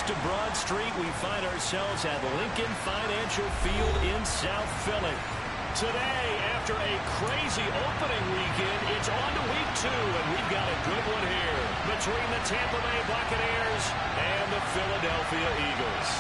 west of Broad Street, we find ourselves at Lincoln Financial Field in South Philly. Today, after a crazy opening weekend, it's on to week 2, and we've got a good one here between the Tampa Bay Buccaneers and the Philadelphia Eagles.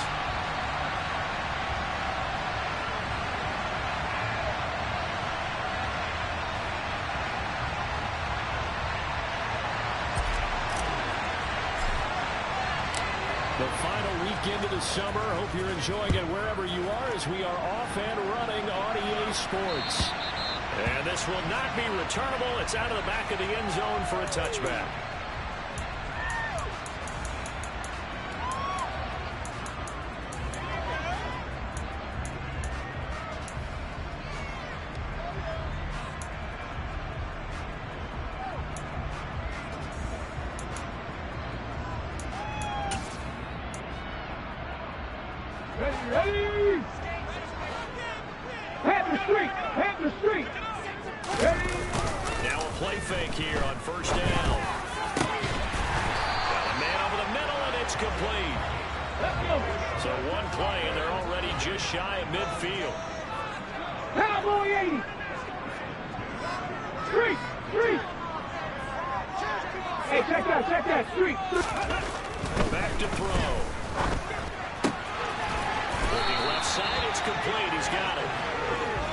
The final weekend of the summer. Hope you're enjoying it wherever you are as we are off and running on EA Sports. And this will not be returnable. It's out of the back of the end zone for a touchback. Ready! Head the street! Head the street! Ready! Now a play fake here on first down. Got a man over the middle, and it's complete. So one play, and they're already just shy of midfield. Cowboy 80! Street! Street! Hey, check that! Street! Back to throw. Left side, it's complete. He's got it.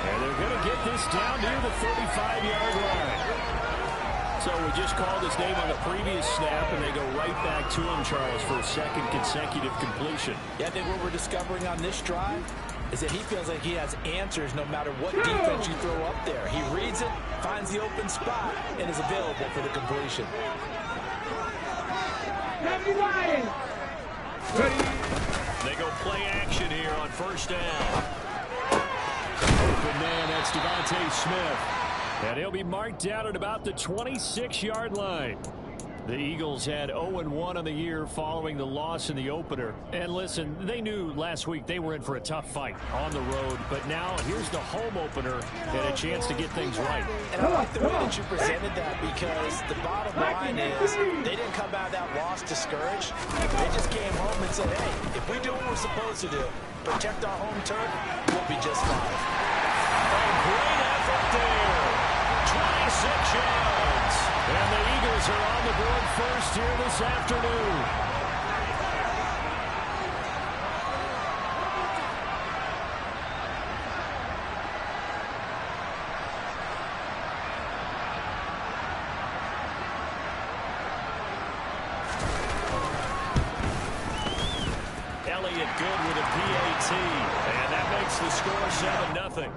And they're going to get this down near the 35-yard line. So we just called his name on the previous snap, and they go right back to him, Charles, for a second consecutive completion. Yeah, I think what we're discovering on this drive is that he feels like he has answers no matter what defense you throw up there. He reads it, finds the open spot, and is available for the completion. Ready! They go play action here on first down. Open man, that's Devontae Smith. And he'll be marked down at about the 26-yard line. The Eagles had 0-1 on the year following the loss in the opener. And listen, they knew last week they were in for a tough fight on the road. But now here's the home opener and a chance to get things right. And I like the way that you presented that, because the bottom line is they didn't come out of that loss discouraged. They just came home and said, hey, if we do what we're supposed to do, protect our home turf, we'll be just fine. A great effort there. 26 yards. And the Eagles are on the board first here this afternoon. Elliott good with a PAT. And that makes the score 7-0.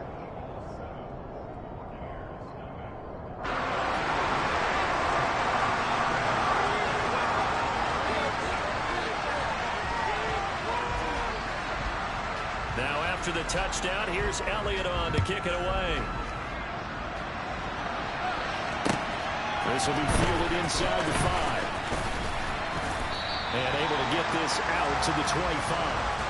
Now after the touchdown, here's Elliott on to kick it away. This will be fielded inside the 5. And able to get this out to the 25.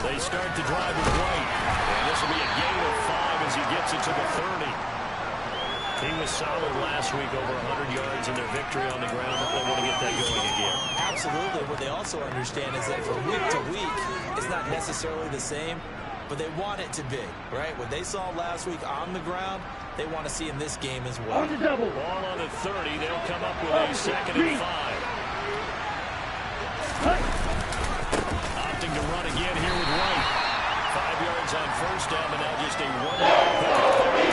They start the drive with White. And this will be a gain of 5 as he gets it to the 30. He was solid last week, over 100 yards in their victory on the ground. They want to get that going again. Absolutely. What they also understand is that from week to week, it's not necessarily the same, but they want it to be, right? What they saw last week on the ground, they want to see in this game as well. Ball on the 30. They'll come up with a 2nd and 5. Opting to run again here with White. 5 yards on first down, but now just a 1-yard pickup there.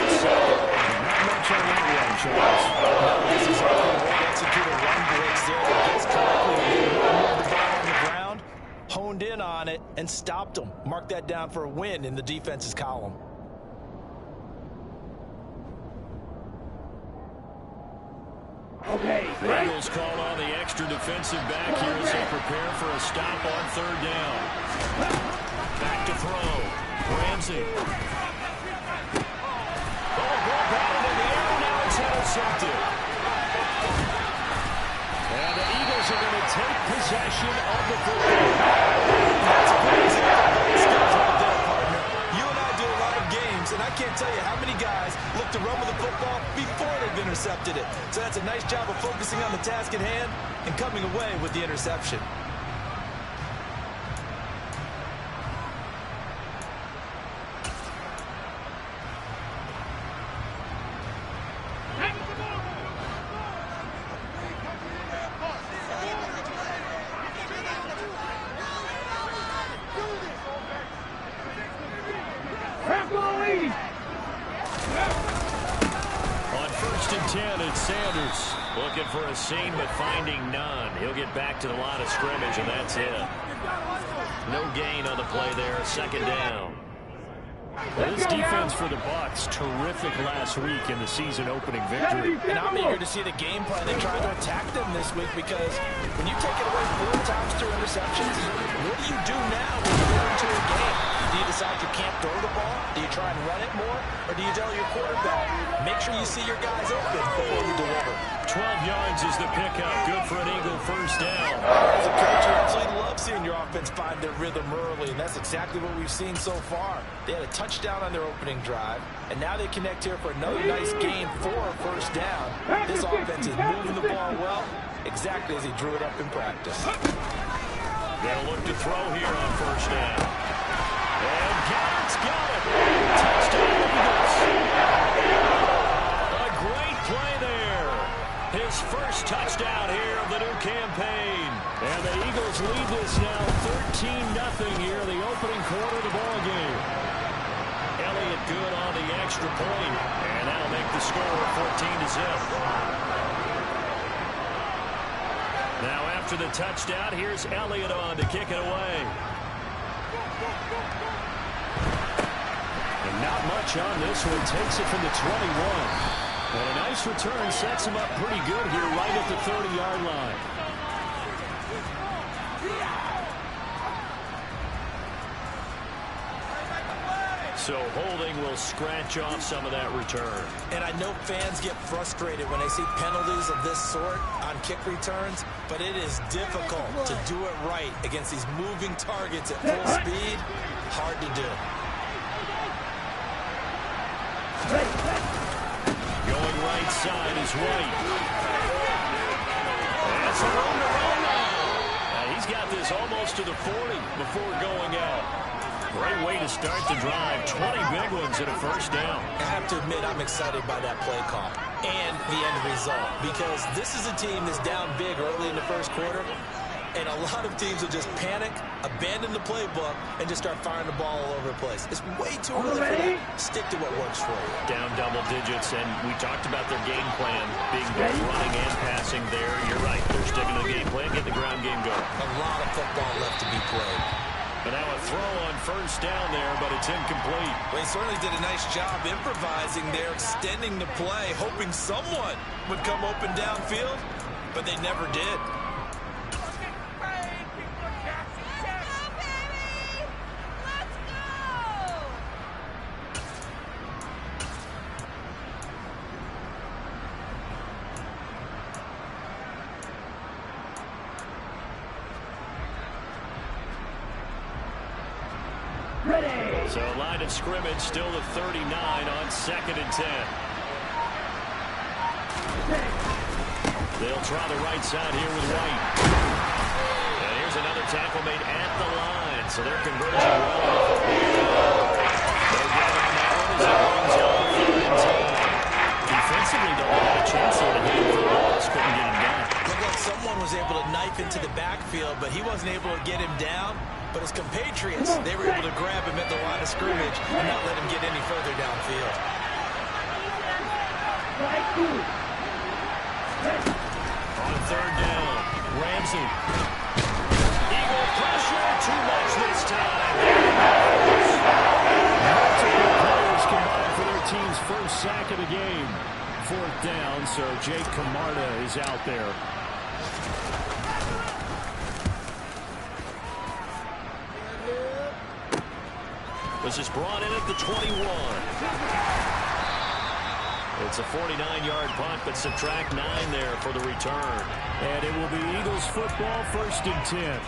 Not much on that one, Charles. This is a well-executed run blitz there that gets correctly moved the ball on the ground, honed in on it, and stopped them. Mark that down for a win in the defense's column. Okay. The Eagles called on the extra defensive back here as they prepare for a stop on 3rd down. Back to throw. Ramsey. Ball batted in the air, now it's intercepted. And the Eagles are going to take possession of the football. That's a great example of great skills right there, partner. You and I do a lot of games, and I can't tell you how many guys look to run with the football before they've intercepted it. So that's a nice job of focusing on the task at hand and coming away with the interception. Sanders looking for a seam but finding none. He'll get back to the line of scrimmage, and that's it. No gain on the play there. Second down. Well, this defense for the Bucs, terrific last week in the season opening victory. And I'm eager to see the game plan they try to attack them this week, because when you take it away 4 times through interceptions, what do you do now when you go into a game? Do you decide you can't throw the ball? Do you try and run it more? Or do you tell your quarterback, make sure you see your guys open before you deliver? 12 yards is the pickup. Good for an Eagle first down. As a coach, you absolutely love seeing your offense find their rhythm early, and that's exactly what we've seen so far. They had a touchdown on their opening drive, and now they connect here for another nice gain for a first down. This offense is moving the ball well, exactly as he drew it up in practice. They'll look to throw here on first down. And Garrett's got it. Touchdown Eagles. A great play there. His first touchdown here of the new campaign. And the Eagles lead this now 13-0 here in the opening quarter of the ball game. Elliott good on the extra point, and that'll make the score 14-0. Now after the touchdown, here's Elliott on to kick it away. And not much on this one. Takes it from the 21. And a nice return sets him up pretty good here right at the 30-yard line. So holding will scratch off some of that return. And I know fans get frustrated when they see penalties of this sort on kick returns, but it is difficult to do it right against these moving targets at full speed. Hard to do. Going right side is White. That's a room to run now. He's got this almost to the 40 before going out. Great way to start the drive. 20 big ones at a first down. I have to admit, I'm excited by that play call and the end result, because this is a team that's down big early in the first quarter, and a lot of teams will just panic, abandon the playbook, and just start firing the ball all over the place. It's way too early for that. Stick to what works for you. Down double digits, and we talked about their game plan being both running and passing there. You're right. They're sticking to the game plan, get the ground game going. A lot of football left to be played. And now a throw on first down there, but it's incomplete. Well, he certainly did a nice job improvising there, extending the play, hoping someone would come open downfield, but they never did. So line of scrimmage still the 39 on 2nd and 10. They'll try the right side here with White. And here's another tackle made at the line. So they're converging well. They'll get on that one as it brings on 3rd and 10. Defensively, though, they had a chance there to hit him for a loss. Couldn't get him down. Looked like someone was able to knife into the backfield, but he wasn't able to get him down. But his compatriots, they were able to grab him at the line of scrimmage and not let him get any further downfield. On 3rd down, Ramsey. Eagle pressure, too much this time. Multiple players combined for their team's first sack of the game. 4th down, so Jake Camarda is out there. This is brought in at the 21. It's a 49-yard punt, but subtract 9 there for the return. And it will be Eagles football, 1st and 10.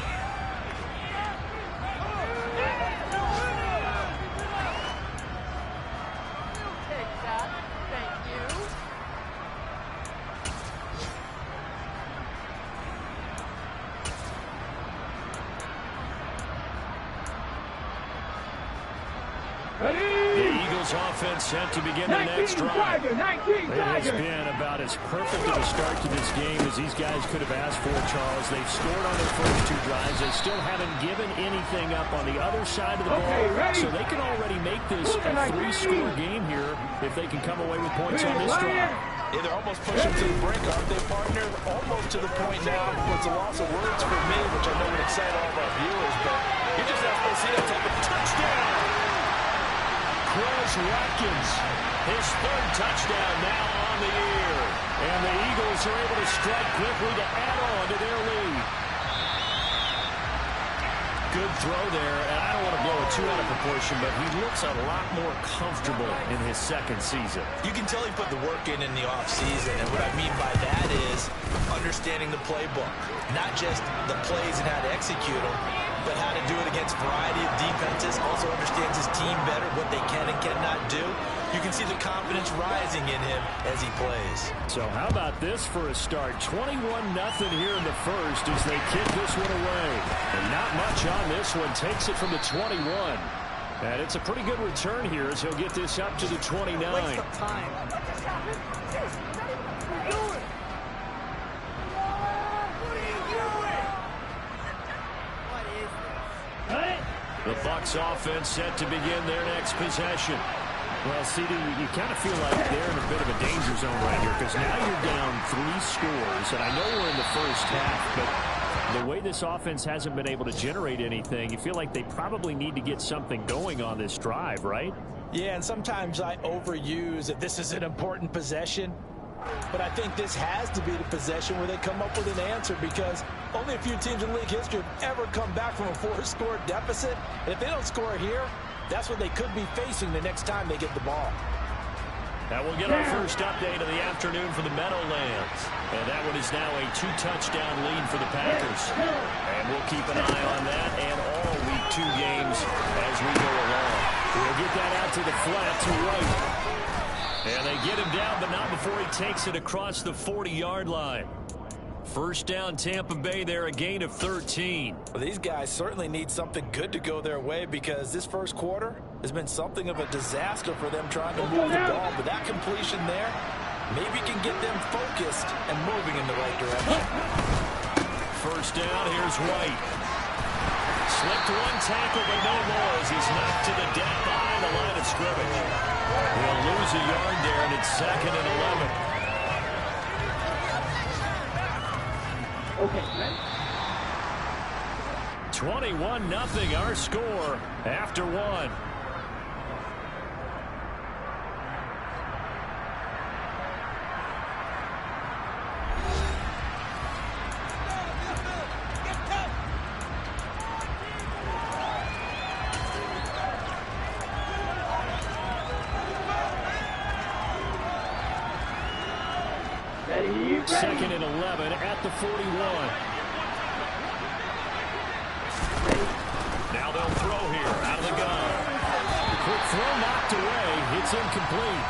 The Eagles offense set to begin the next drive. It has been about as perfect of a start to this game as these guys could have asked for, Charles. They've scored on their first 2 drives. They still haven't given anything up on the other side of the ball. So they can already make this a 3-score game here if they can come away with points on this drive. Yeah, they're almost pushing to the brink, aren't they, partner? Almost to the point now where it's a loss of words for me, which I know would excite all of our viewers, but you just have to see that type of touchdown. Quez Watkins, his 3rd touchdown now on the year. And the Eagles are able to strike quickly to add on to their lead. Good throw there, and I don't want to blow it too out of proportion, but he looks a lot more comfortable in his 2nd season. You can tell he put the work in the offseason, and what I mean by that is understanding the playbook. Not just the plays and how to execute them, but how to do it against a variety of defenses. Also understands his team better, what they can and cannot do. You can see the confidence rising in him as he plays. So how about this for a start? 21-0 here in the first as they kick this one away. And not much on this one. Takes it from the 21. And it's a pretty good return here as he'll get this up to the 29. Waste of time. The Bucs offense set to begin their next possession. Well, CD, you kind of feel like they're in a bit of a danger zone right here because now you're down 3 scores, and I know we're in the first half, but the way this offense hasn't been able to generate anything, you feel like they probably need to get something going on this drive, right? Yeah, and sometimes I overuse that this is an important possession. But I think this has to be the possession where they come up with an answer because only a few teams in league history have ever come back from a 4-score deficit. And if they don't score here, that's what they could be facing the next time they get the ball. That will get our first update of the afternoon for the Meadowlands. And that one is now a 2-touchdown lead for the Packers. And we'll keep an eye on that and all Week 2 games as we go along. We'll get that out to the flat to right. And they get him down, but not before he takes it across the 40-yard line. First down, Tampa Bay there, a gain of 13. Well, these guys certainly need something good to go their way because this first quarter has been something of a disaster for them trying to move the ball. But that completion there maybe can get them focused and moving in the right direction. First down, here's White. Slipped 1 tackle, but no more as he's knocked to the deck behind the line of scrimmage. He'll lose a yard there, and it's 2nd and 11. Okay, 21-0 our score after 1. Second and 11 at the 41. Now they'll throw here out of the gun. Quick throw knocked away. It's incomplete.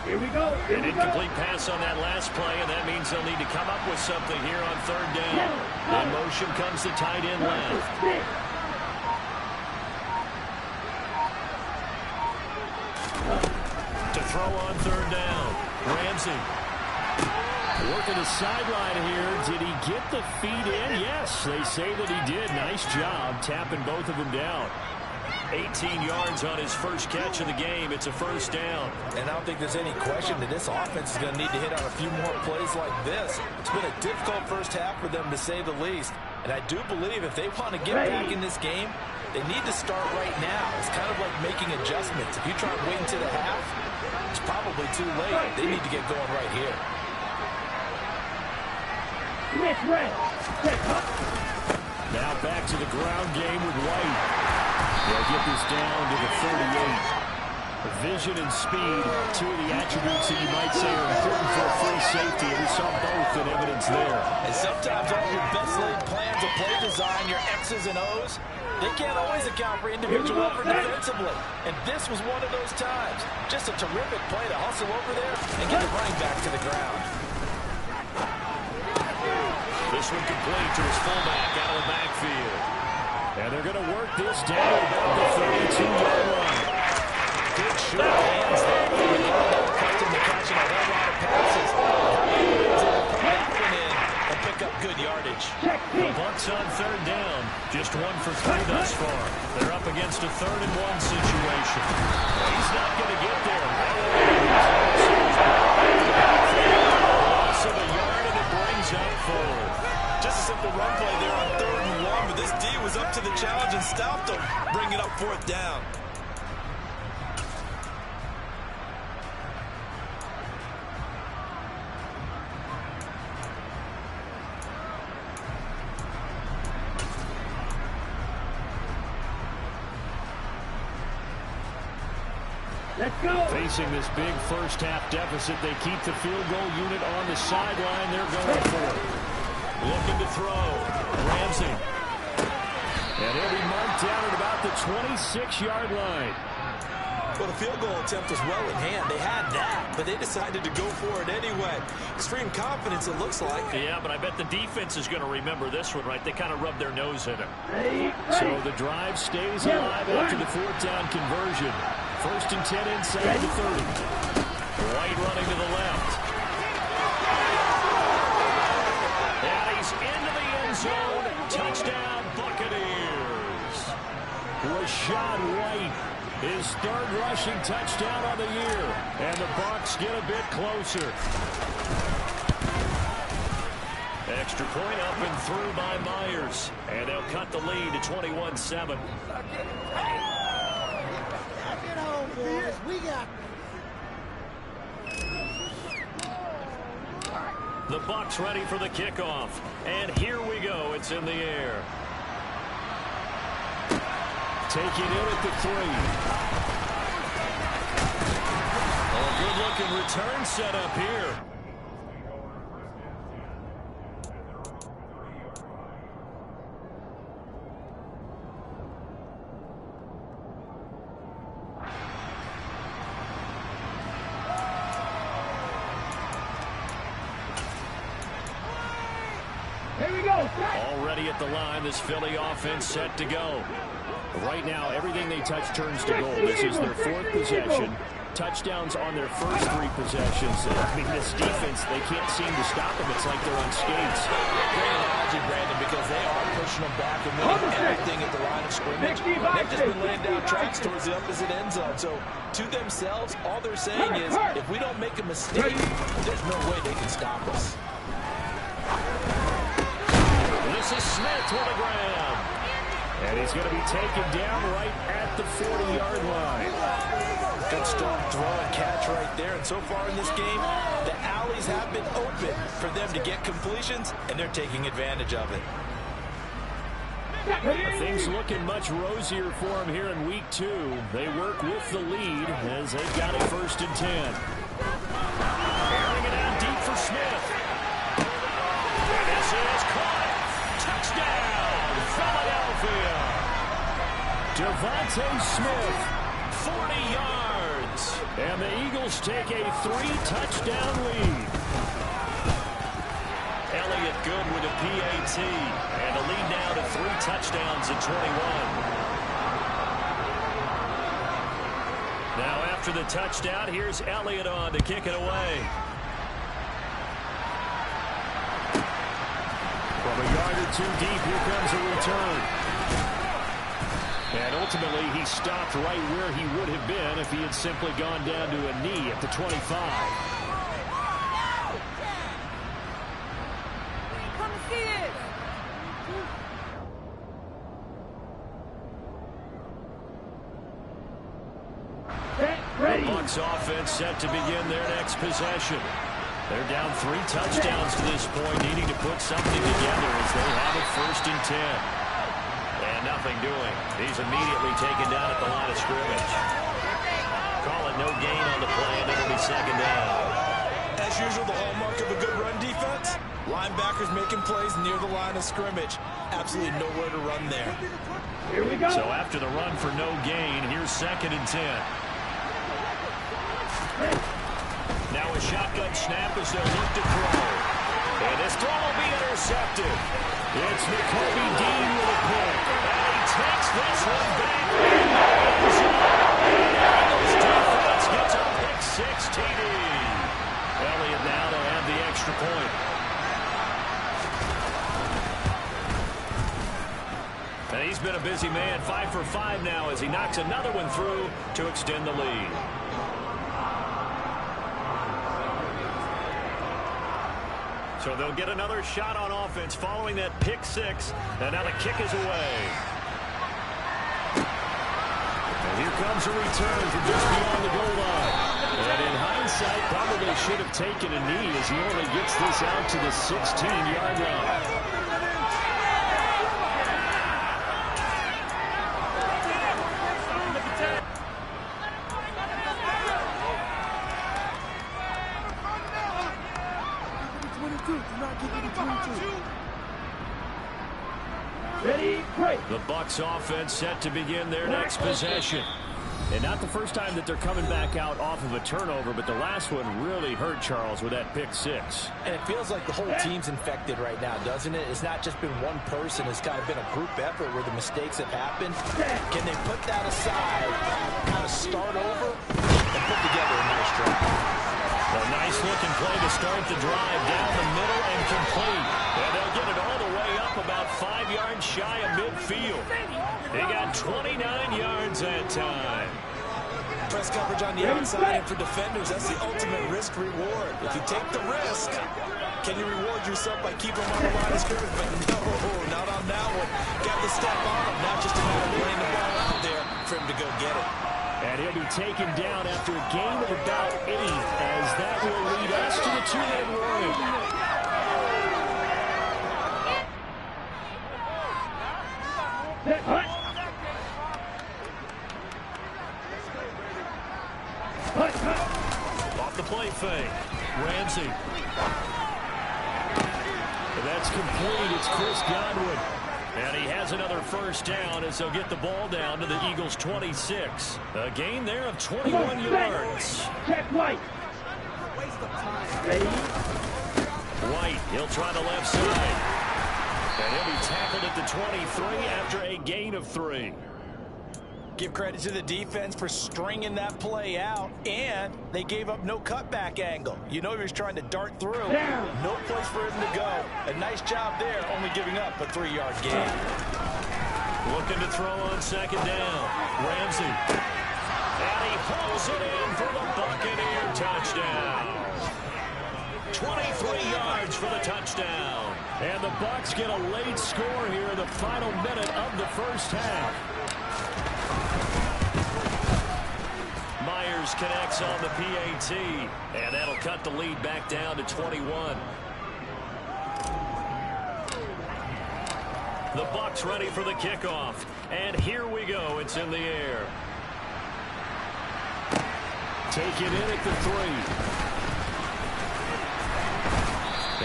Here we go. Here An we incomplete pass on that last play, and that means they'll need to come up with something here on 3rd down. In motion comes the tight end left. To throw on 3rd down. Ramsey. Working the sideline here. Did he get the feet in? Yes, they say that he did. Nice job tapping both of them down. 18 yards on his first catch of the game. It's a first down. And I don't think there's any question that this offense is going to need to hit on a few more plays like this. It's been a difficult first half for them, to say the least. And I do believe if they want to get back in this game, they need to start right now. It's kind of like making adjustments. If you try and wait until the half, it's probably too late. They need to get going right here. Now back to the ground game with White. They'll get this down to the 38. Vision and speed, two of the attributes that you might say are important for a free safety, and we saw both in evidence there. And sometimes all your best laid plans of play design, your X's and O's, they can't always account for individual effort defensively. And this was one of those times. Just a terrific play to hustle over there and get the running back to the ground. This one complete to his fullback out of the backfield. And they're going to work this down about the 32-yard line. Good short hands there. Accustomed to catching a whole lot of passes. How many wins able to put that one in and pick up good yardage? The Bucs on third down. Just 1 for 3 thus far. They're up against a 3rd-and-1 situation. He's not going to get there. Loss of a yard, and it brings up 4. Just a simple run play there on 3rd and 1, but this D was up to the challenge and stopped him, bringing up 4th down. Let's go. Facing this big first-half deficit, they keep the field goal unit on the sideline. They're going for it. Looking to throw. Ramsey. And he'll be marked down at about the 26-yard line. Well, the field goal attempt was well in hand. They had that, but they decided to go for it anyway. Extreme confidence, it looks like. Yeah, but I bet the defense is going to remember this one, right? They kind of rubbed their nose in it. So the drive stays alive after the 4th down conversion. 1st and 10 inside the 30. White running to the left. And he's into the end zone. Touchdown, Buccaneers. Rachaad White, his 3rd rushing touchdown on the year. And the Bucs get a bit closer. Extra point up and through by Myers. And they'll cut the lead to 21-7. We got the Bucs ready for the kickoff. And here we go. It's in the air. Taking it at the 3. A good-looking return set up here. Already at the line, this Philly offense set to go. Right now, everything they touch turns to gold. This is their 4th possession. Touchdowns on their first 3 possessions. I mean, this defense, they can't seem to stop them. It's like they're on skates. Great analogy, Brandon, because they are pushing them back and winning everything at the line of scrimmage. They've just been laying down tracks towards the opposite end zone. So, to themselves, all they're saying is, if we don't make a mistake, there's no way they can stop us. This is Smith with a grab. And he's going to be taken down right at the 40-yard line. Good strong throw and catch right there. And so far in this game, the alleys have been open for them to get completions, and they're taking advantage of it. Things looking much rosier for them here in week 2. They work with the lead as they've got it 1st and 10. Airing it out deep for Smith. And this is caught. Touchdown, Philadelphia. Devontae Smith, 40 yards. And the Eagles take a 3-touchdown lead. Elliott good with a PAT. And a lead now to 3 touchdowns at 21. Now after the touchdown, here's Elliott on to kick it away. From a yard or 2 deep, here comes a return. And ultimately, he stopped right where he would have been if he had simply gone down to a knee at the 25. The Bucs offense set to begin their next possession. They're down 3 touchdowns to this point, needing to put something together as they have it 1st and 10. And nothing doing. He's immediately taken down at the line of scrimmage. Call it no gain on the play, and it'll be 2nd down. As usual, the hallmark of a good run defense, linebackers making plays near the line of scrimmage. Absolutely nowhere to run there. Here we go. So after the run for no gain, here's 2nd and 10. Now a shotgun snap as they'll look to throw. And this throw will be intercepted. It's Nakobe Dean with a pick. And he takes this one back. Eagles defense gets a pick 6 TD. Elliott now to have the extra point. And he's been a busy man, 5 for 5 now as he knocks another one through to extend the lead. So they'll get another shot on offense following that pick 6. And now the kick is away. And here comes a return from just beyond the goal line. And in hindsight, probably should have taken a knee as he only gets this out to the 16-yard line. The Bucs offense set to begin their next possession. And not the first time that they're coming back out off of a turnover, but the last one really hurt Charles with that pick 6. And it feels like the whole team's infected right now, doesn't it? It's not just been one person. It's kind of been a group effort where the mistakes have happened. Can they put that aside, kind of start over, and put together a nice drive? A nice-looking play to start the drive down the middle and complete. And they'll get it all the way up about 5 yards shy of midfield. They got 29 yards that time. Press coverage on the outside, and for defenders, that's the ultimate risk-reward. If you take the risk, can you reward yourself by keeping them on the line of scrimmage? But no, not on that one. Got to step on him, not just a matter of laying the ball out there for him to go get it. And he'll be taken down after a gain of about 8, as that will lead us to the 2-minute warning. Off the play fake. Ramsey. That's complete. It's Chris Godwin. And he has another 1st down as they'll get the ball down to the Eagles' 26. A gain there of 21 yards. Check White. Ready? White, he'll try the left side. And he'll be tackled at the 23 after a gain of 3. Give credit to the defense for stringing that play out, and they gave up no cutback angle. You know he was trying to dart through. No place for him to go. A nice job there, only giving up a 3-yard gain. Looking to throw on 2nd down. Ramsey. And he pulls it in for the Buccaneer touchdown. 23 yards for the touchdown. And the Bucs get a late score here in the final minute of the 1st half. Myers connects on the PAT, and that'll cut the lead back down to 21. The Bucs ready for the kickoff, and here we go. It's in the air. Take it in at the 3.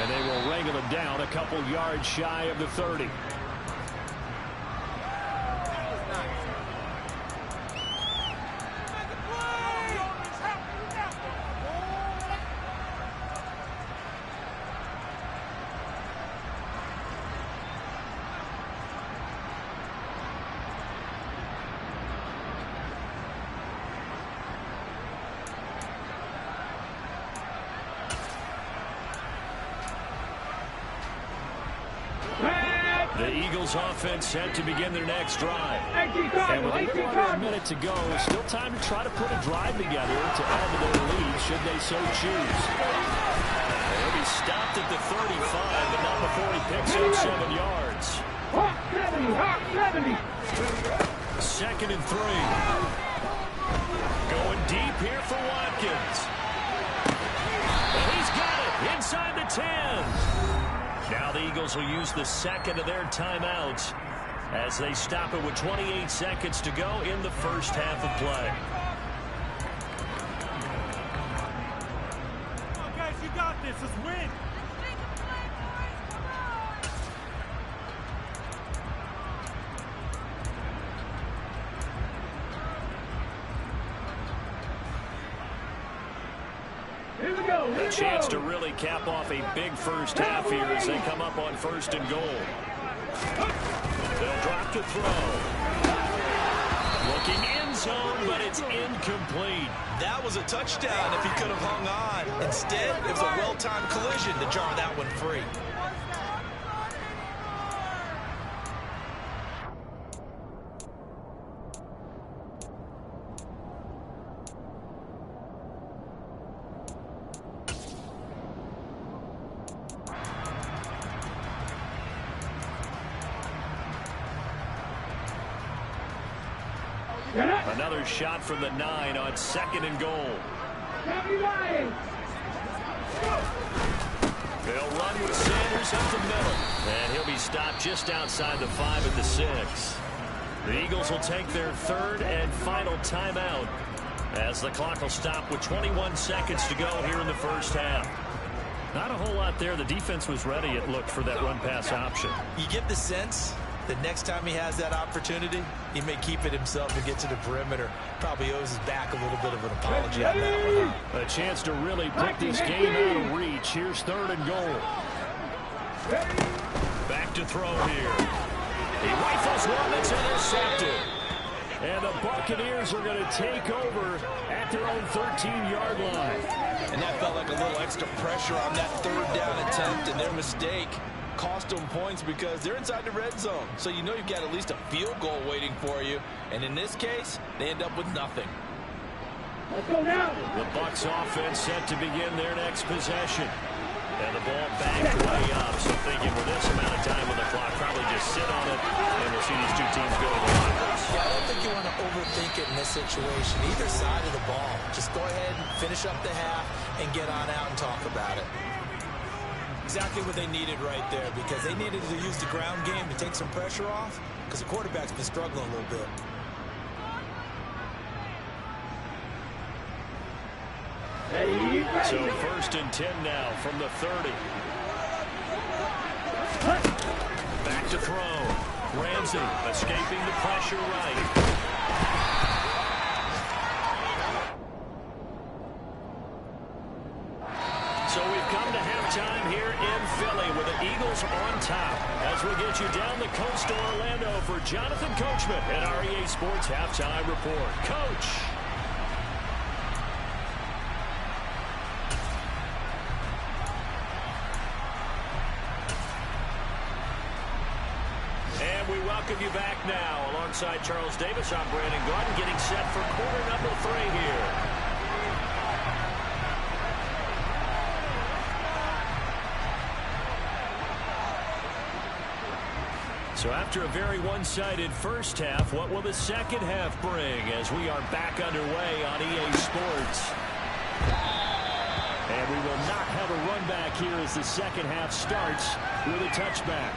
And they will wrangle it down a couple yards shy of the 30. The Eagles offense set to begin their next drive. And with a minute to go, still time to try to put a drive together to add to their lead should they so choose. He'll be stopped at the 35, but not before he picks up 7 yards. 70. 2nd and 3. Going deep here for Watkins. And he's got it inside the 10. Now the Eagles will use the second of their timeouts as they stop it with 28 seconds to go in the first half of play. Come on, guys, you got this. Let's win. A chance to really cap off a big first half here as they come up on 1st and goal. They'll drop to throw. Looking end zone, but it's incomplete. That was a touchdown if he could have hung on. Instead, it was a well-timed collision to jar that one free. Another shot from the 9 on 2nd and goal. They'll run with Sanders up the middle. And he'll be stopped just outside the 5 at the 6. The Eagles will take their 3rd and final timeout as the clock will stop with 21 seconds to go here in the first half. Not a whole lot there. The defense was ready, it looked, for that run-pass option. You get the sense that next time he has that opportunity, he may keep it himself and get to the perimeter. Probably owes his back a little bit of an apology on that one. A chance to really put this game out of reach. Here's 3rd and goal. Back to throw here. He rifles one that's intercepted. And the Buccaneers are going to take over at their own 13-yard line. And that felt like a little extra pressure on that 3rd down attempt, and their mistake cost them points because they're inside the red zone. So you know you've got at least a field goal waiting for you. And in this case, they end up with nothing. Let's go now. The Bucs offense set to begin their next possession. And the ball backed way up. So thinking with this amount of time on the clock, probably just sit on it. And we'll see these two teams go to the lockers. Yeah, I don't think you want to overthink it in this situation. Either side of the ball. Just go ahead and finish up the half and get on out and talk about it. Exactly what they needed right there, because they needed to use the ground game to take some pressure off, because the quarterback's been struggling a little bit. So 1st and 10 now from the 30. Back to throw. Ramsey escaping the pressure right. So we've come to halftime here in Philly with the Eagles on top as we get you down the coast to Orlando for Jonathan Coachman at our EA Sports Halftime Report. Coach. And we welcome you back now. Alongside Charles Davis, I'm Brandon Gordon, getting set for quarter number 3 here. So after a very one-sided first half, what will the second half bring as we are back underway on EA Sports? And we will not have a run back here as the second half starts with a touchback.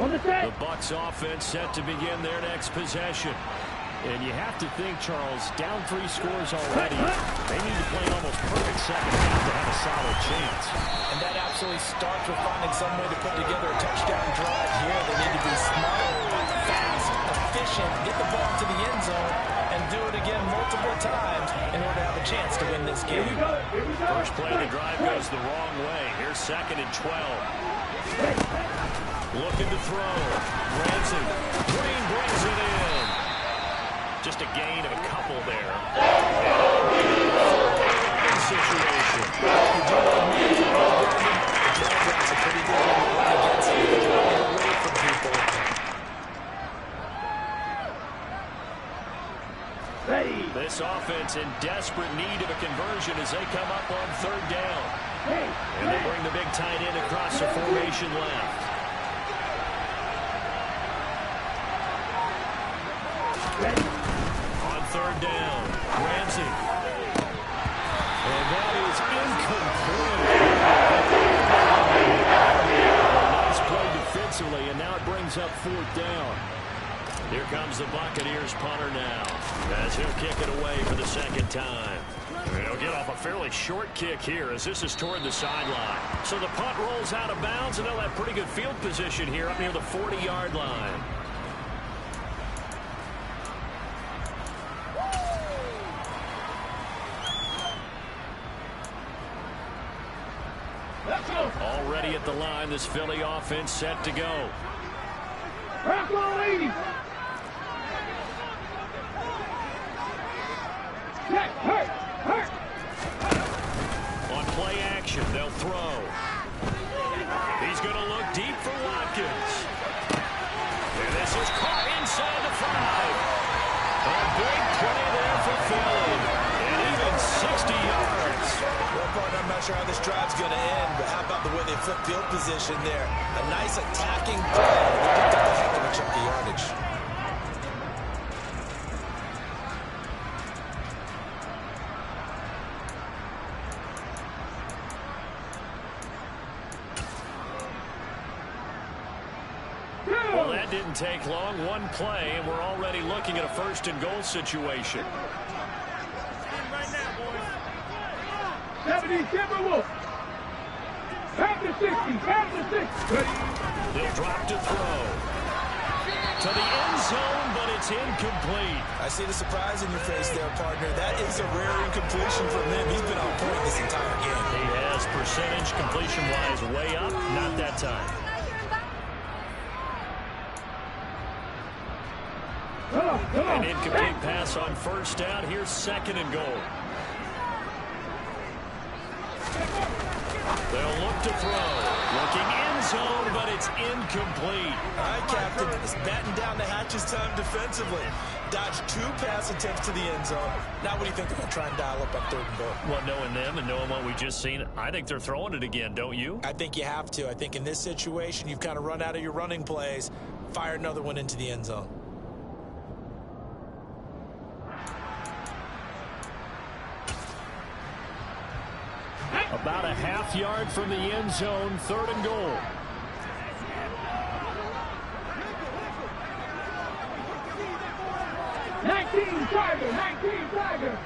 The Bucs offense set to begin their next possession. And you have to think, Charles, down 3 scores already. They need to play an almost perfect second half to have a solid chance. And that absolutely starts with finding some way to put together a touchdown drive here. They need to be smart, fast, efficient, get the ball to the end zone, and do it again multiple times in order to have a chance to win this game. First play of the drive goes the wrong way. Here's 2nd and 12. Looking to throw. Ramsey. Green brings it in. Just a gain of a couple there. situation. You do love moving football, Brandon. The Jaguars are pretty good when they run against it. They run away from people. Ready. This offense in desperate need of a conversion as they come up on third down. And they bring the big tight end across the formation left. On third down, Ramsey. And that is incomplete. Nice play defensively, and now it brings up fourth down. Here comes the Buccaneers punter now, as he'll kick it away for the second time. And he'll get off a fairly short kick here as this is toward the sideline. So the punt rolls out of bounds, and they'll have pretty good field position here up near the 40-yard line. Already at the line, this Philly offense set to go. Rock on, ladies. Hurt. On play action, they'll throw. He's going to look deep for Watkins. And this is caught inside the 5. A big play there for Philly. And even 60 yards. Well, partner, I'm not sure how this drive's going to end, but how about the way they flip field position there? A nice attacking play. They picked up a heck of a chunk of yardage. Well, that didn't take long. One play, and we're already looking at a first-and-goal situation. Right now, boys. 70 Timberwolves. Half the 60. They'll drop to throw. To the end zone, but it's incomplete. I see the surprise in your face there, partner. That is a rare incompletion from him. He's been on point this entire game. He has percentage completion-wise way up. Not that time. An incomplete pass on first down. Here's second and goal. They'll look to throw. Looking end zone, but it's incomplete. All right, Captain. It's batten down the hatches time defensively. Dodged 2 pass attempts to the end zone. Now what do you think they're going to try and dial up on third and goal? Well, knowing them and knowing what we just seen, I think they're throwing it again, don't you? I think you have to. I think in this situation, you've kind of run out of your running plays. Fire another one into the end zone. About a half yard from the end zone, third and goal. Nineteen Tiger.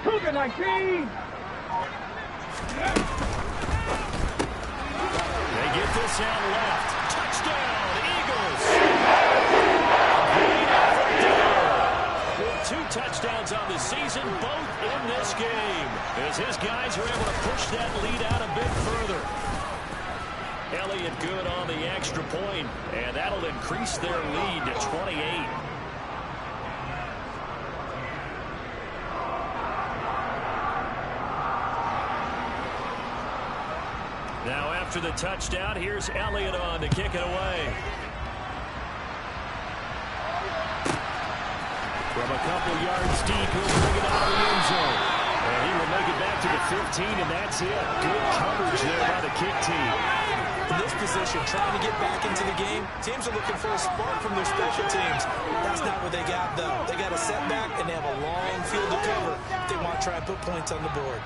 Cougar 19. They get this out left. Touchdown, Eagles. With 2 touchdowns on the season, both in this game, as his guys are able to push that lead out a bit further. Elliott good on the extra point, and that'll increase their lead to 28. Now after the touchdown, here's Elliott on to kick it away. From a couple yards deep, he'll bring it out of the end zone. And he will make it back to the 15, and that's it. Good coverage there by the kick team. In this position, trying to get back into the game, teams are looking for a spark from their special teams. That's not what they got, though. They got a setback, and they have a long field to cover if they want to try and put points on the board.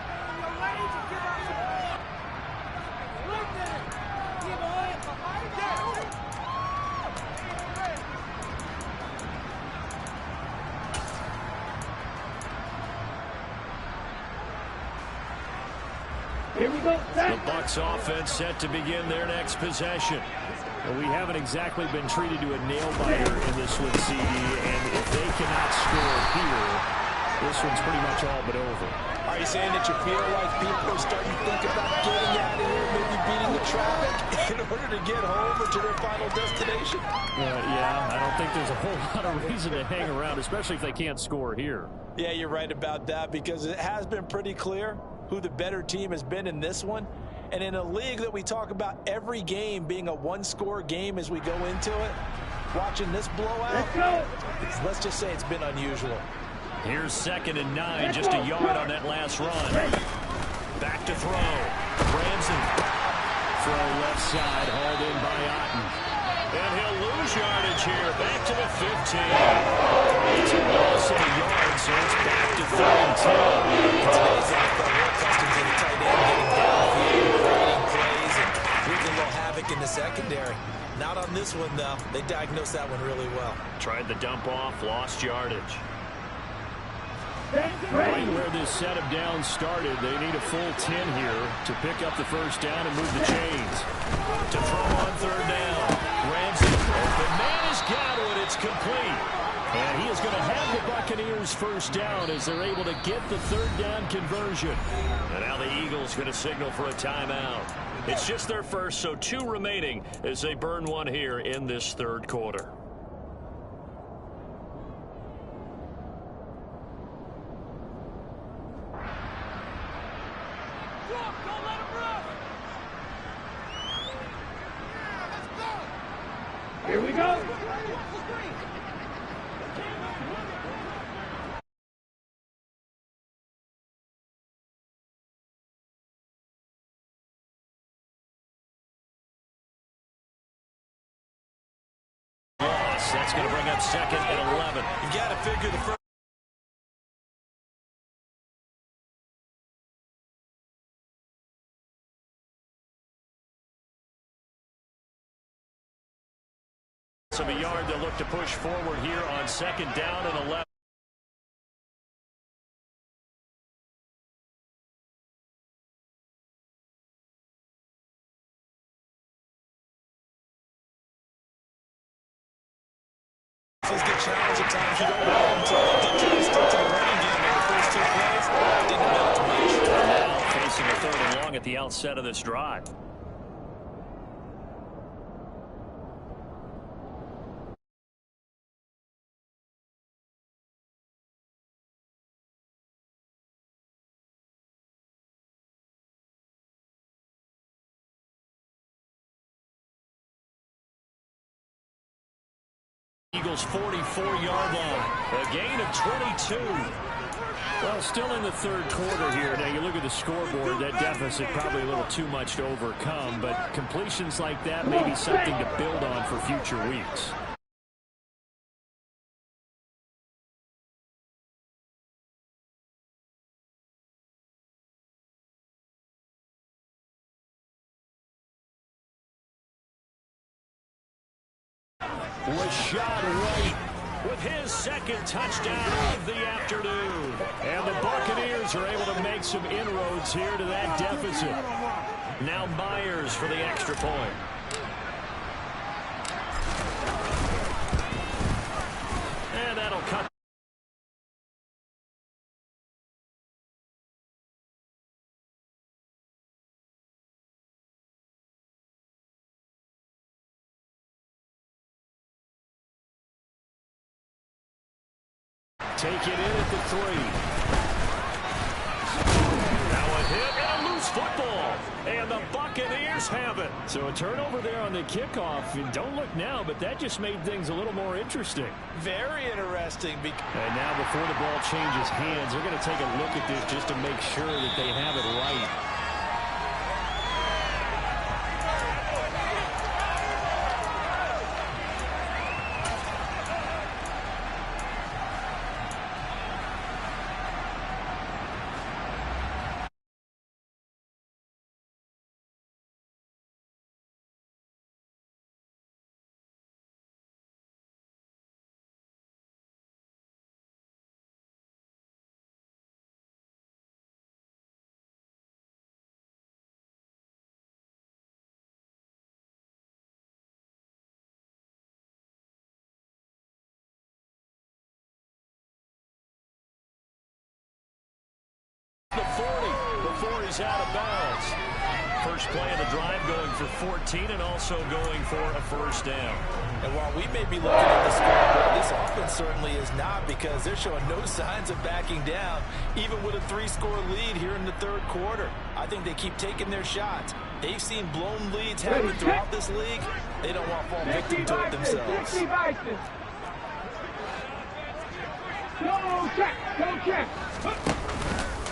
Here we go. The Bucs offense set to begin their next possession. Well, we haven't exactly been treated to a nail-biter in this one, CD, and if they cannot score here, this one's pretty much all but over. Are you saying that you feel like people are starting to think about getting out of here, maybe beating the traffic in order to get home or forward to their final destination? Yeah, I don't think there's a whole lot of reason to hang around, especially if they can't score here. Yeah, you're right about that, because it has been pretty clear who the better team has been in this one. And in a league that we talk about every game being a one-score game as we go into it, watching this blowout, let's just say it's been unusual. Here's 2nd and 9, just a yard on that last run. Back to throw. Ramsey. Throw left side, hauled in by Otten. And he'll lose yardage here. Back to the 15. It's a loss of a yard, so it's back to 3rd and 10. In today's NFL, we're accustomed to the tight end getting downfield, creating plays, and wreaking a little havoc in the secondary. Not on this one, though. They diagnosed that one really well. Tried the dump off, lost yardage. Right where this set of downs started, they need a full 10 here to pick up the first down and move the chains. To throw on 3rd down. Ramsey, open man has got it. It's complete. And he is going to have the Buccaneers first down as they're able to get the 3rd down conversion. And now the Eagles going to signal for a timeout. It's just their first, so 2 remaining as they burn one here in this 3rd quarter. Here we go. That's going to bring up 2nd and 11. You got to figure the first. Of a yard, they'll look to push forward here on 2nd down and 11. Get challenged at times. You don't want to get to stick to the running game in the first 2 plays. Didn't amount to much. Now facing a 3rd and long at the outset of this drive. Eagles 44-yard line. A gain of 22. Well, still in the 3rd quarter here. Now, you look at the scoreboard, that deficit probably a little too much to overcome, but completions like that may be something to build on for future weeks. Rashad White with his 2nd touchdown of the afternoon. And the Buccaneers are able to make some inroads here to that deficit. Now Myers for the extra point. And that'll cut. Take it in at the 3. Now a hit and a loose football. And the Buccaneers have it. So a turnover there on the kickoff. And don't look now, but that just made things a little more interesting. Very interesting. And now before the ball changes hands, they're going to take a look at this just to make sure that they have it right. The 40 before he's out of bounds. First play of the drive going for 14 and also going for a first down. And while we may be looking at the scoreboard, this offense certainly is not, because they're showing no signs of backing down, even with a 3-score lead here in the third quarter. I think they keep taking their shots. They've seen blown leads happen throughout this league. They don't want to fall victim to it themselves. Go check, go check.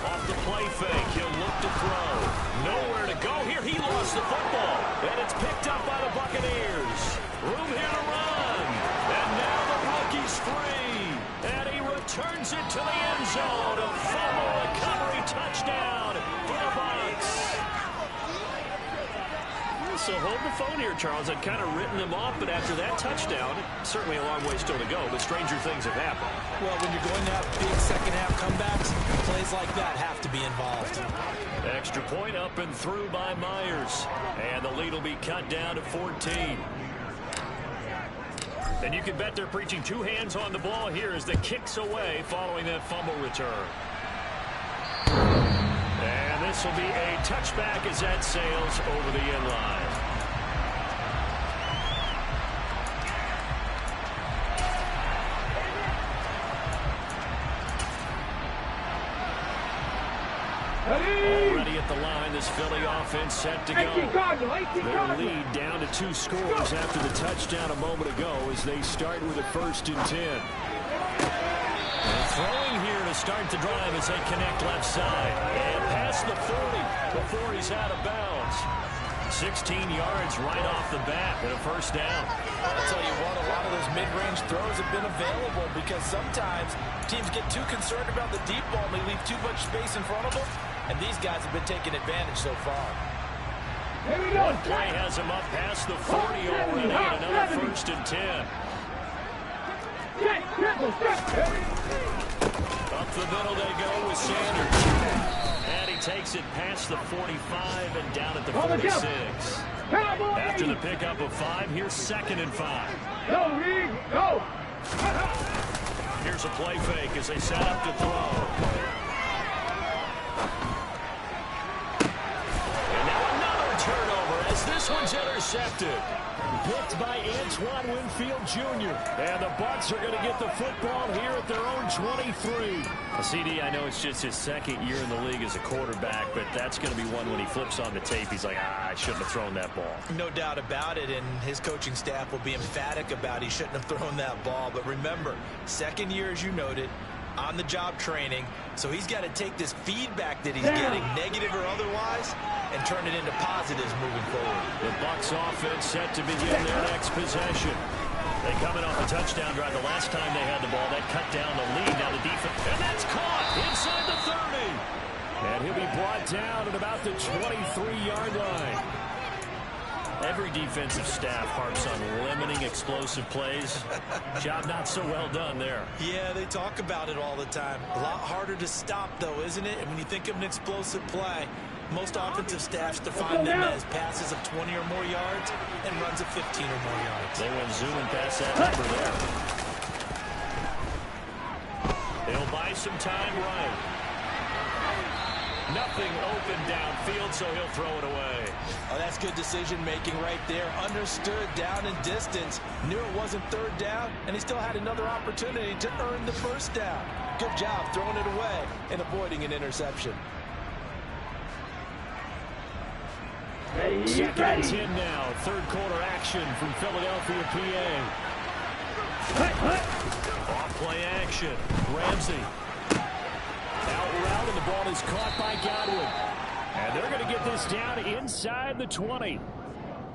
Off the play fake, he'll look to throw. Nowhere to go here. He lost the football. And it's picked up by the Buccaneers. Room here to run. And now the rookie's free. And he returns it to the end zone. A fumble recovery touchdown for the Bucs. So hold the phone here, Charles. I'd kind of written them off, but after that touchdown, certainly a long way still to go, but stranger things have happened. Well, when you're going to have big second-half comebacks, plays like that have to be involved. Extra point up and through by Myers. And the lead will be cut down to 14. And you can bet they're preaching two hands on the ball here as the kick's away following that fumble return. And this will be a touchback as that sails over the end line. Already at the line, this Philly offense set to go. Their lead down to 2 scores after the touchdown a moment ago as they start with a 1st and 10. And throwing here to start the drive as they connect left side. And past the 40 before he's out of bounds. 16 yards right off the bat and a first down. I'll tell you what, a lot of those mid-range throws have been available because sometimes teams get too concerned about the deep ball and they leave too much space in front of them. And these guys have been taking advantage so far. One play has him up past the 40 already and another 1st and 10. Up the middle they go with Sanders. And he takes it past the 45 and down at the 46. After the pickup of 5, here's 2nd and 5. Go, Reed, go! Here's a play fake as they set up to throw. And now another turnover as this one's intercepted. Picked by Antoine Winfield Jr. And the Bucs are going to get the football here at their own 23. CD, I know it's just his 2nd year in the league as a quarterback, but that's going to be one when he flips on the tape, he's like, I shouldn't have thrown that ball. No doubt about it, and his coaching staff will be emphatic about he shouldn't have thrown that ball. But remember, 2nd year, as you noted, on-the-job training, so he's got to take this feedback that he's getting, negative or otherwise, and turn it into positives moving forward. The Bucs offense set to begin their next possession. They coming off a touchdown drive the last time they had the ball. That cut down the lead. Now the defense, and that's caught inside the 30. And he'll be brought down at about the 23-yard line. Every defensive staff harps on limiting explosive plays. Job not so well done there. Yeah, they talk about it all the time. A lot harder to stop, though, isn't it? And when you think of an explosive play, most offensive staffs define them as passes of 20 or more yards and runs of 15 or more yards. They went zooming past that number there. They'll buy some time right. Nothing open downfield, so he'll throw it away. Oh, that's good decision-making right there. Understood down and distance. Knew it wasn't 3rd down, and he still had another opportunity to earn the 1st down. Good job throwing it away and avoiding an interception. 2nd and 10 now. 3rd quarter action from Philadelphia, PA. Off play action. Ramsey. Out route, and the ball is caught by Godwin. And they're going to get this down inside the 20.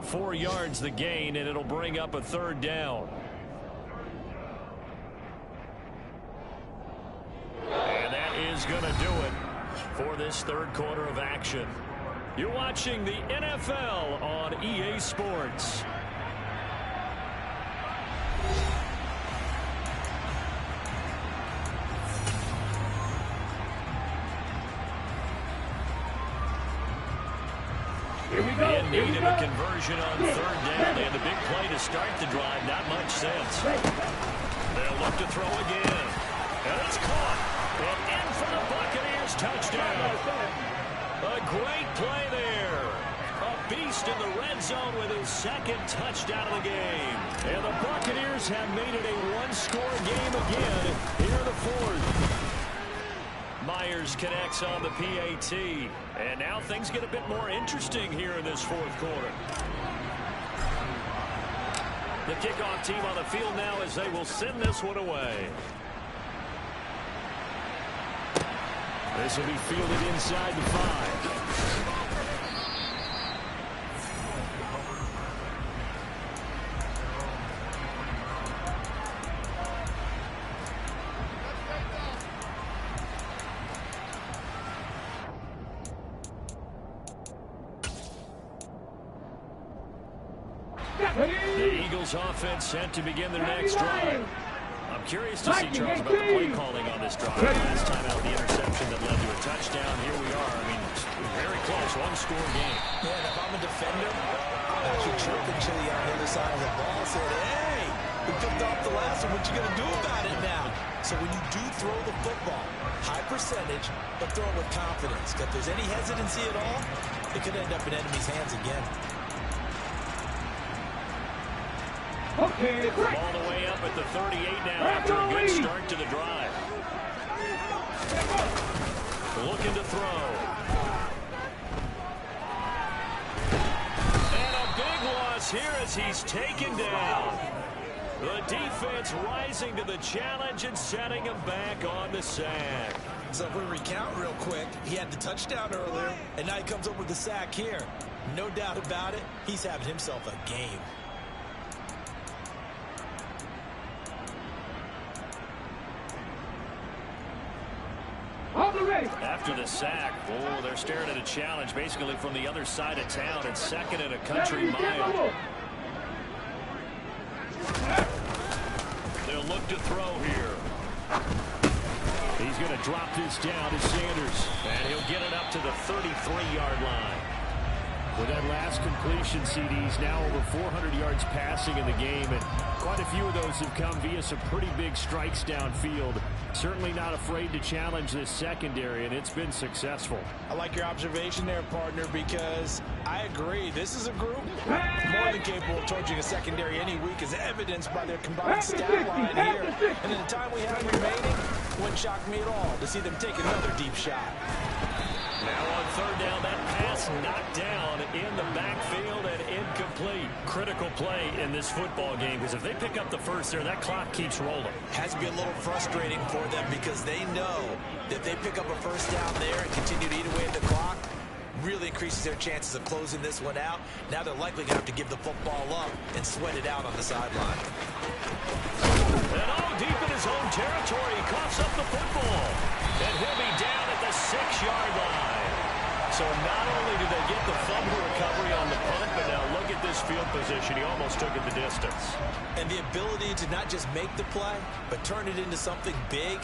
4 yards the gain, and it'll bring up a 3rd down. And that is going to do it for this 3rd quarter of action. You're watching the NFL on EA Sports. In need of a conversion on 3rd down. They had the big play to start the drive. Not much sense. They'll look to throw again. And it's caught. And in for the Buccaneers touchdown. A great play there released in the red zone with his second touchdown of the game. And the Buccaneers have made it a one-score game again here in the fourth. Myers connects on the PAT. And now things get a bit more interesting here in this fourth quarter. The kickoff team on the field now as they will send this one away. This will be fielded inside the 5. The Eagles offense set to begin their next drive. I'm curious to see, Charles, about the play calling on this drive. Last time out, the interception that led to a touchdown. Here we are. I mean, very close, one-score game. Yeah, and if I'm a defender, I'm actually chirping Chili on the other side of the ball, saying, hey, we picked off the last one. What you going to do about it now? So when you do throw the football, high percentage, but throw it with confidence. If there's any hesitancy at all, it could end up in enemy's hands again. Okay, all the way up at the 38 now after a good start to the drive. Looking to throw. And a big loss here as he's taken down. The defense rising to the challenge and setting him back on the sack. So if we recount real quick, he had the touchdown earlier, and now he comes up with the sack here. No doubt about it, he's having himself a game. After the sack, oh, they're staring at a challenge basically from the other side of town. It's second and a country mile. They'll look to throw here. He's going to drop this down to Sanders, and he'll get it up to the 33-yard line. With that last completion, CD's now over 400 yards passing in the game, and quite a few of those have come via some pretty big strikes downfield. Certainly not afraid to challenge this secondary, and it's been successful. I like your observation there, partner, because I agree. This is a group more than capable of torching a secondary any week, as evidenced by their combined stat line here. And in the time we have remaining, wouldn't shock me at all to see them take another deep shot. Now on third down, that pass knocked down in the backfield and incomplete. Critical play in this football game, because if they pick up the first there, that clock keeps rolling. Has to be a little frustrating for them because they know that if they pick up a first down there and continue to eat away at the clock, really increases their chances of closing this one out. Now they're likely going to have to give the football up and sweat it out on the sideline. And all deep in his own territory, he coughs up the football. And he'll be down at the 6-yard line. So not only did they get the fumble recovery on the punt, but now look at this field position. He almost took it the distance. And the ability to not just make the play, but turn it into something big,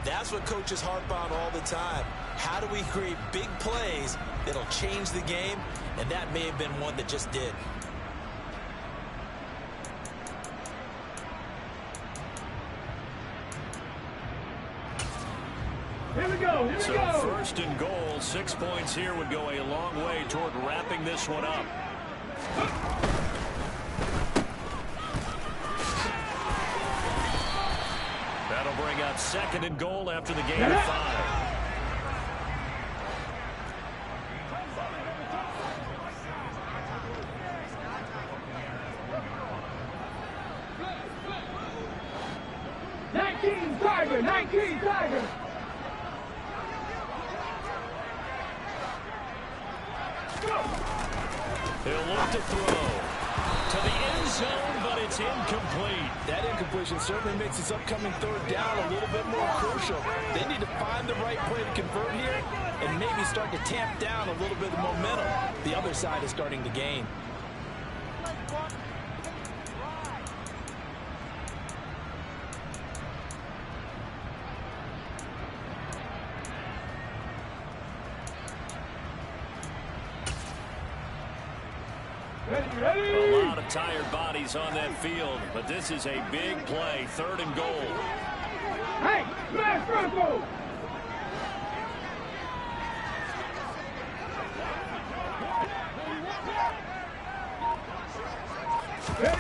that's what coaches harp on all the time. How do we create big plays that'll change the game? And that may have been one that just did. Here we go, here we So go. first and goal, 6 points here would go a long way toward wrapping this one up. That'll bring up second and goal after the gain of 5. Tiger, 19 Tiger. He'll look to throw to the end zone, but it's incomplete. That incompletion certainly makes this upcoming third down a little bit more crucial. They need to find the right play to convert here and maybe start to tamp down a little bit of momentum. The other side is starting to gain. A lot of tired bodies on that field, but this is a big play, third and goal. Hey, smash Bronco. And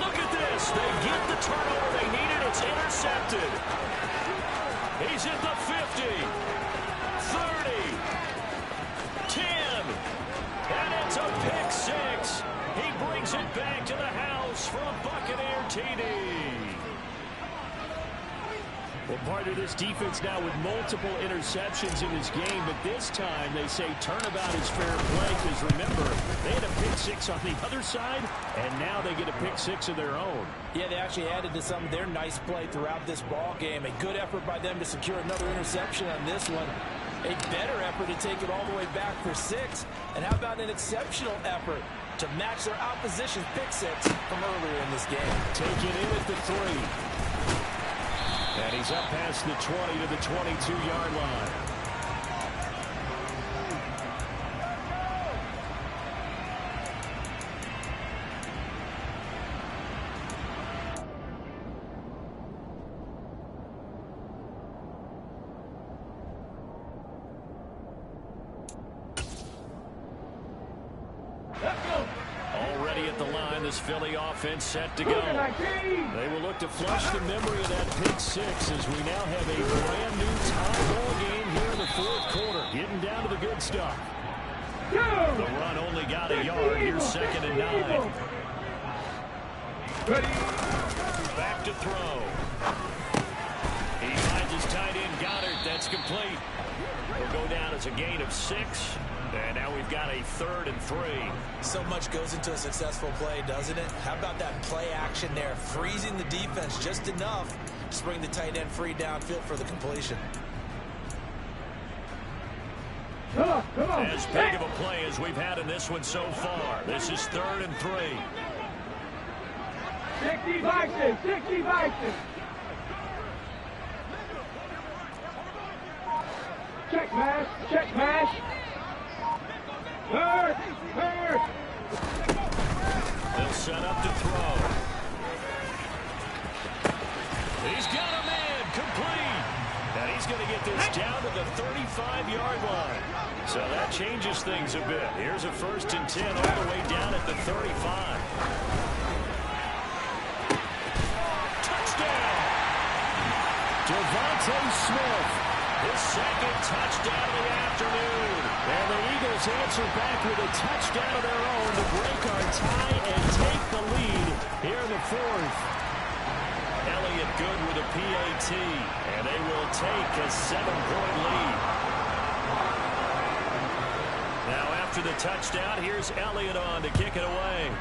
look at this. They get the turnover they needed. It's intercepted. He's at the 50, 30, 10. And it's a pick six. He brings it back to the house for a Buccaneer TD. Well, part of this defense now with multiple interceptions in this game, but this time they say turnabout is fair play because, remember, they had a pick six on the other side, and now they get a pick six of their own. Yeah, they actually added to some of their nice play throughout this ball game. A good effort by them to secure another interception on this one. A better effort to take it all the way back for 6. And how about an exceptional effort to match their opposition's pick six from earlier in this game? Taken in at the 3. And he's up past the 20 to the 22-yard line. Already at the line, this Philly offense set to go. They will look to flush the memory of that pick six as we now have a brand new tie ball game here in the fourth quarter. Getting down to the good stuff. The run only got a yard. Here's 2nd and 9. Back to throw. He finds his tight end Goddard. That's complete. Will go down as a gain of 6. And now we've got a 3rd and 3. So much goes into a successful play, doesn't it? How about that play action there? Freezing the defense just enough to bring the tight end free downfield for the completion. As big of a play as we've had in this one so far. This is 3rd and 3. 60 Vikings, 60 Vikings. Check mash, check mash. Hurt, hurt. They'll set up to throw. He's got a man complete. And he's going to get this down to the 35-yard line. So that changes things a bit. Here's a 1st and 10 all the way down at the 35. Touchdown! Devontae Smith, his 2nd touchdown of the afternoon. And the Eagles answer back with a touchdown of their own to break our tie and take the lead here in the 4th. Elliott good with a PAT, and they will take a 7-point lead. Now after the touchdown, here's Elliott on to kick it away.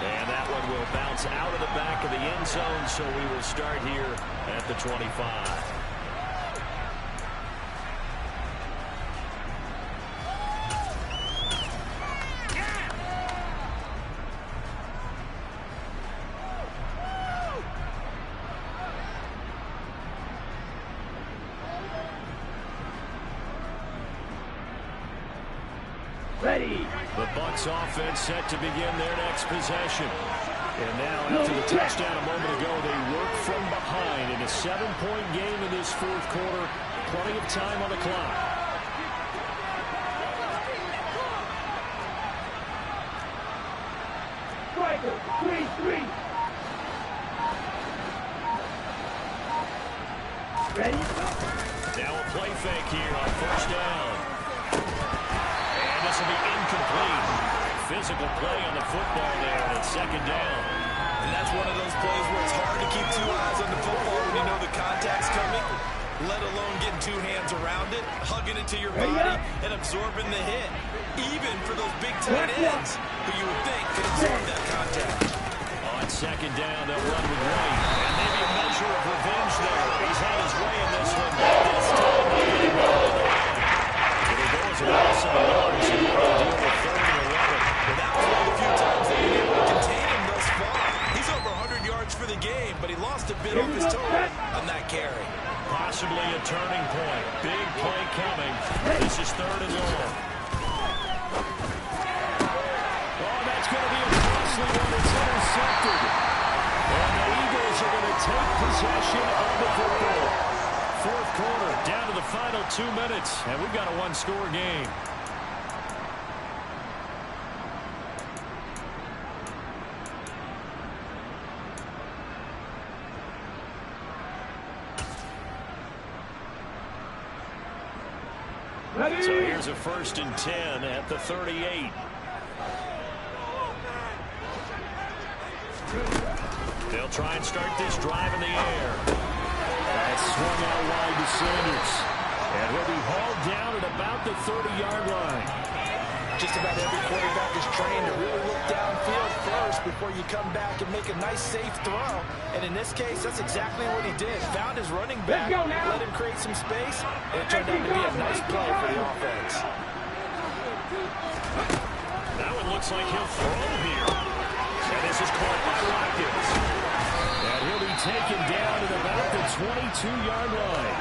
And that one will bounce out of the back of the end zone, so we will start here at the 25. Ready. The Bucs offense set to begin their next possession. And now, after the touchdown a moment ago, they work from behind in a 7-point game in this 4th quarter. Plenty of time on the clock. Striker, 3-3. Ready? Now a play fake here on 1st down. And this will be incomplete. Physical play on the football there, and it's 2nd down. And that's one of those plays where it's hard to keep 2 eyes on the football when you know the contact's coming, let alone getting 2 hands around it, hugging it to your body, and absorbing the hit. Even for those big tight ends who you would think could absorb that contact. On 2nd down, they'll run with White. And maybe a measure of revenge there. He's had his way in this one, but this time not getting well on the line. It'll go as a loss of yards, and we'll deal with 3rd and 11. Without playing a few times, they've been able to contain him thus far. He's over 100 yards for the game, but he lost a bit off his total on that carry. Possibly a turning point. Big play coming. This is 3rd and long. Oh, that's going to be a costly one. It's intercepted. And the Eagles are going to take possession of the football. 4th quarter, down to the final 2 minutes, and we've got a 1-score game. Ready? So here's a 1st and 10 at the 38. They'll try and start this drive in the air. That's swung out wide to Sanders. And he'll be hauled down at about the 30-yard line. Just about every quarterback is trained to really look downfield first before you come back and make a nice, safe throw. And in this case, that's exactly what he did. Found his running back, let him create some space, and it turned out to be a nice play for the offense. That one looks like he'll throw here. And this is caught by Watkins. And he'll be taken down at about the 22-yard line.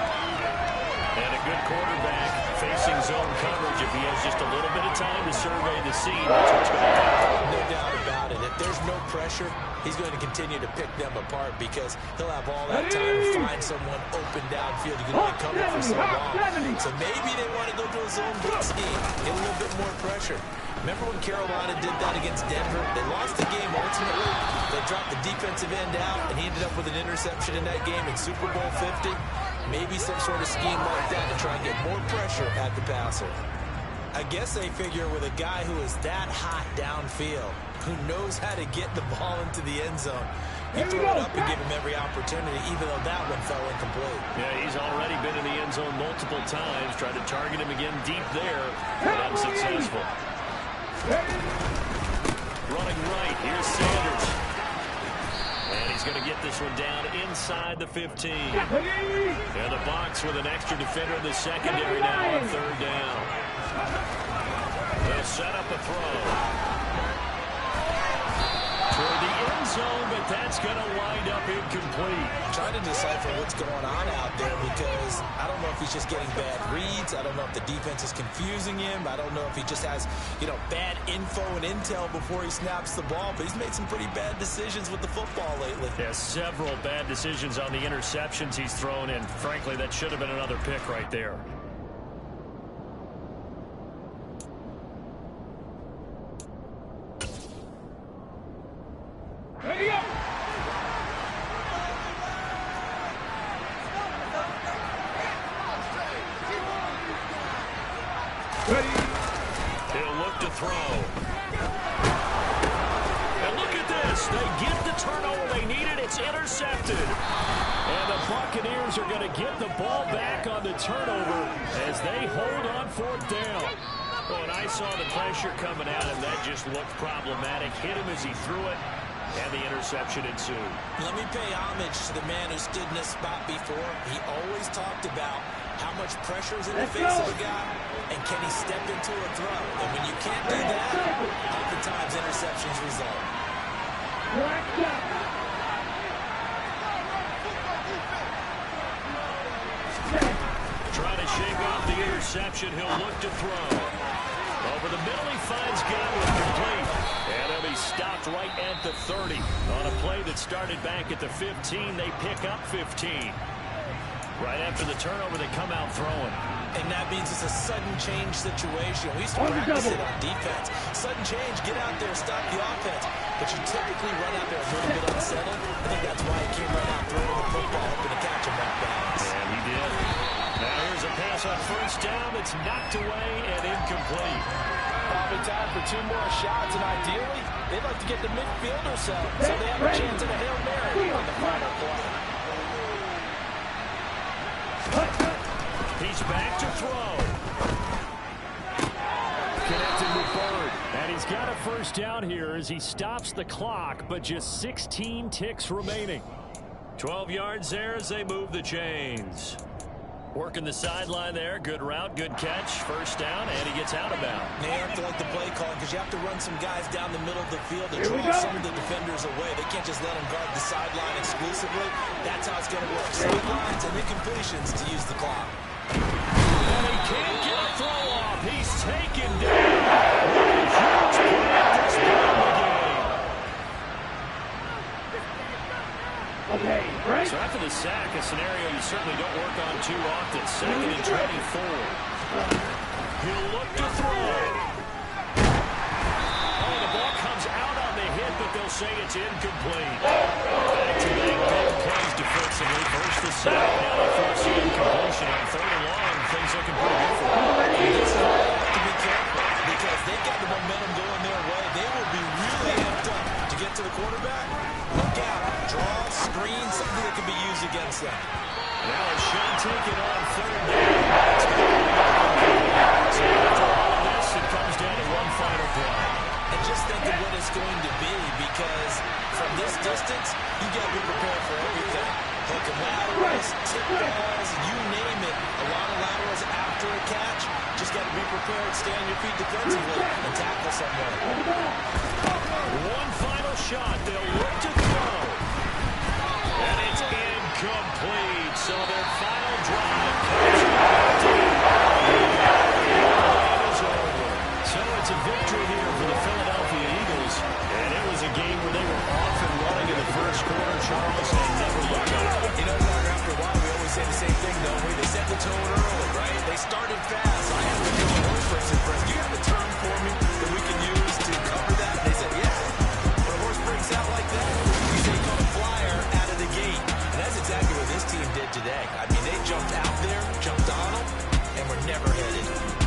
And a good quarterback facing zone coverage. If he has just a little bit of time to survey the scene, that's what's going to happen. No doubt about it. If there's no pressure, he's going to continue to pick them apart because he'll have all that time to find someone open downfield. You can only cover for so long. So maybe they want to go to a zone blitz scheme, get a little bit more pressure. Remember when Carolina did that against Denver? They lost the game ultimately. They dropped the defensive end out, and he ended up with an interception in that game in Super Bowl 50. Maybe some sort of scheme like that to try and get more pressure at the passer. I guess they figure with a guy who is that hot downfield, who knows how to get the ball into the end zone, you throw it up and give him every opportunity, even though that one fell incomplete. Yeah, he's already been in the end zone multiple times. Tried to target him again deep there, but unsuccessful. Running right, here's Sanders. And he's going to get this one down inside the 15. And the box with an extra defender in the secondary now on 3rd down. They'll set up a throw toward the end zone, but that's going to wind up incomplete. I'm trying to decipher what's going on out there because I don't know if he's just getting bad reads. I don't know if the defense is confusing him. I don't know if he just has, bad info and intel before he snaps the ball. But he's made some pretty bad decisions with the football lately. Yeah, several bad decisions on the interceptions he's thrown in. Frankly, that should have been another pick right there. Ready up! Ready! He'll look to throw. And look at this. They get the turnover they needed. It's intercepted. And the Buccaneers are going to get the ball back on the turnover as they hold on 4th down. Oh, and I saw the pressure coming at him. That just looked problematic. Hit him as he threw it. And the interception ensued. Let me pay homage to the man who stood in this spot before. He always talked about how much pressure is in the face of a guy, and can he step into a throw. And when you can't do that, oftentimes interceptions result. Trying to shake off the interception. He'll look to throw. Over the middle, he finds Godwin complete. And he'll be stopped right at the 30. On a play that started back at the 15, they pick up 15. Right after the turnover, they come out throwing. And that means it's a sudden change situation. We used to practice it on defense. Sudden change, get out there, stop the offense. But you typically run out there a little bit unsettled. I think that's why he came right out throwing the football, hoping to catch him off balance. And he did. Now here's a pass on 1st down that's knocked away and incomplete. Probably time for 2 more shots, and ideally, they'd like to get the midfield or so they have a chance at a Hail Mary on the final play. He's back to throw. Connected with Bird. And he's got a 1st down here as he stops the clock, but just 16 ticks remaining. 12 yards there as they move the chains. Working the sideline there. Good route, good catch. 1st down, and he gets out of bounds. They have to like the play call because you have to run some guys down the middle of the field to draw some of the defenders away. They can't just let them guard the sideline exclusively. That's how it's going to work. Sidelines and incompletions to use the clock. And he can't get a throw off. He's taken down. What a huge play at this point in the game. Okay, right? So after the sack, a scenario you certainly don't work on too often. 2nd and 24. He'll look to throw. Oh, the ball comes out on the hit, but they'll say it's incomplete. Back-to-back big plays defensively. First the sack, now they force the incompletion on 3rd and long. Things looking pretty good for them. stay on your feet defensively and tackle someone. One final shot. They'll look to throw. And it's incomplete. So their final drive comes to the game is over. So it's a victory here for the Philadelphia Eagles. And it was a game where they were off and running in the first quarter, Charles, and never looked back. You know, Parker, after a while, we always say the same thing, don't we? They set the tone early, right? They started fast. I have to do a horse racing first. Do you have a term for me that we can use to cover that? And they said, yeah. When a horse breaks out like that, we say call a flyer out of the gate. And that's exactly what this team did today. I mean, they jumped out there, jumped on them, and were never headed.